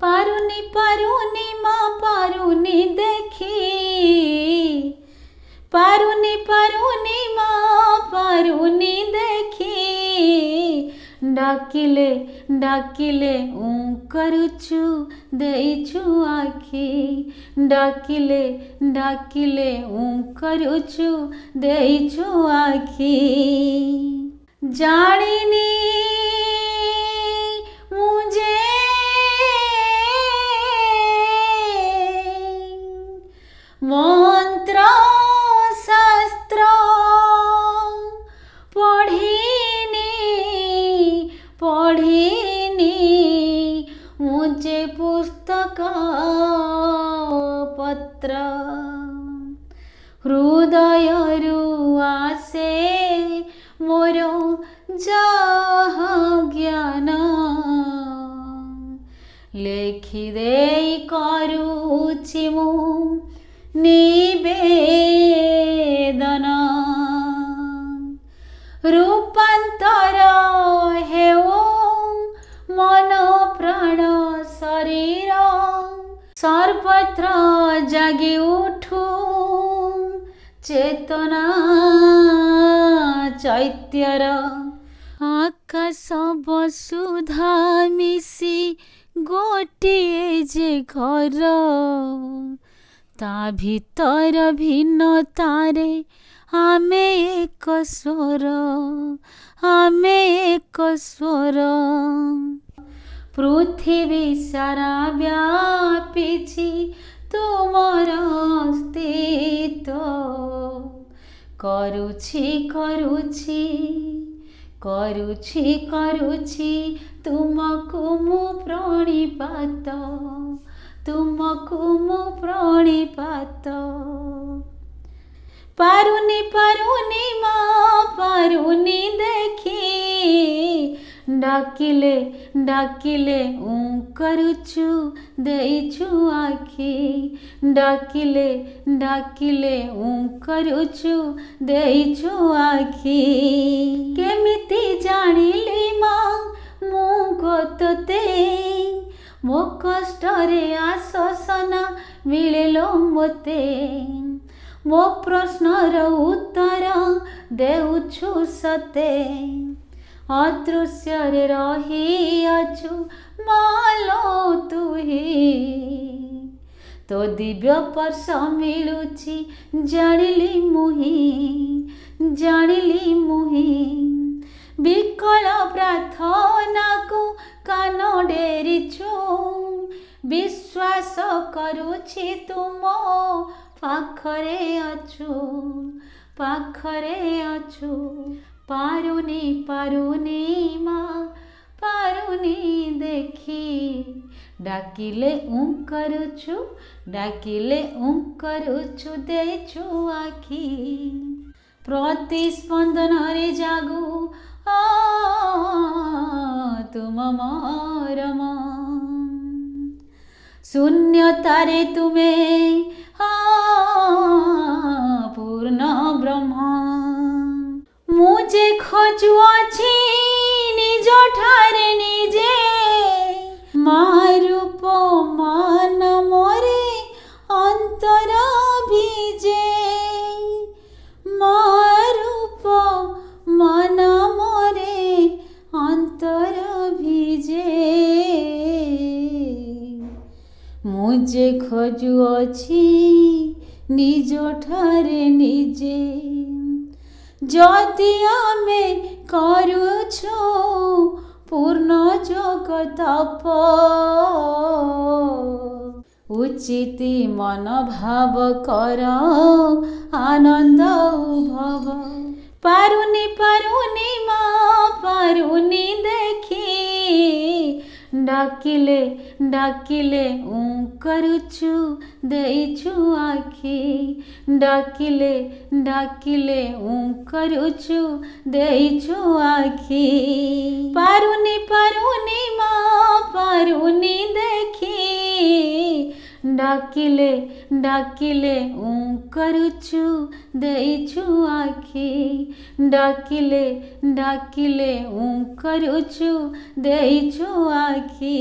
पारुनी पारुनी माँ पारुनी देखी, पारुनी पारुनी माँ पारुनी देखी, डाकिले डाकिले करुचु देइछु आखी, डाकिले डाकिले करुचु देइछु आखी। जानिनी मुझे मंत्र शास्त्र पढ़िनी पढ़िनी, मुझे पुस्तक पत्र हृदयरु आसे मोर जहाँ ज्ञान, लेखिदे करुछि मु निवेदन, रूपांतर हेओ मन प्राण शरीर, सर्वत्र जागी उठू चेतना चैत्यर। आकाश वसुधा मिसी गोटिए जे घर, ता भितर भिन्न तारे आमे एक स्वर, आमे एक स्वर। पृथ्वी सारा व्यापिछि तुमर अस्तित्व, करुछि करुछि करुछि करुछि तुमको मु प्रणिपात, तुमको मु प्रणिपात। पारुनी पारुनी माँ पारुनी देखी, डाकिले डाकिले करुचु देइछु आखी, डाकिले डाकिले करुचु देइछु आखी। केमिति जानिली माँ मु गतते, मो कष्टरे आश्वासना मिलिलो मोते, मो प्रश्नर उत्तर देउछु सते। अदृश्य रे रही अछु मालो तुही, तो दिव्य स्पर्श मिलुछि जानिली मुही, जानिली मुही। विकल प्रार्थना को कान डेरिछु, विश्वास करुछि तुम पाखरे अछु, पाखरे अछु। पारुनी पारुनी माँ पारुनी देखी, डाकिले करुछु, डाकिले करुछु देइछु आखी। प्रतिस्पंदन रे जागु तुम मरम, शून्यतारे तुमे पूर्ण ब्रह्म। मुझे खोजुअछि निज ठारे निजे, मारूप मान मोरे अंतर भिजे, मारूप मान मोरे अंतर भिजे। मुझे खोजुअछि निज ठारे निजे, जदि आमे करुछु पूर्ण जगतप, उचिति मन भाव कर आनंद उभव। पारुनी पारुनी माँ पारुनी देखी, डाकिले डाकिले करुछु देइछु आखी, डाकिले डाकिले करुछु देइछु आखी। पारुनी पारुनी माँ पारुनी देखी, डाकिले डाकिले करुछु देइछु आखी, डाकिले डाकिले करुछु देइछु आखी।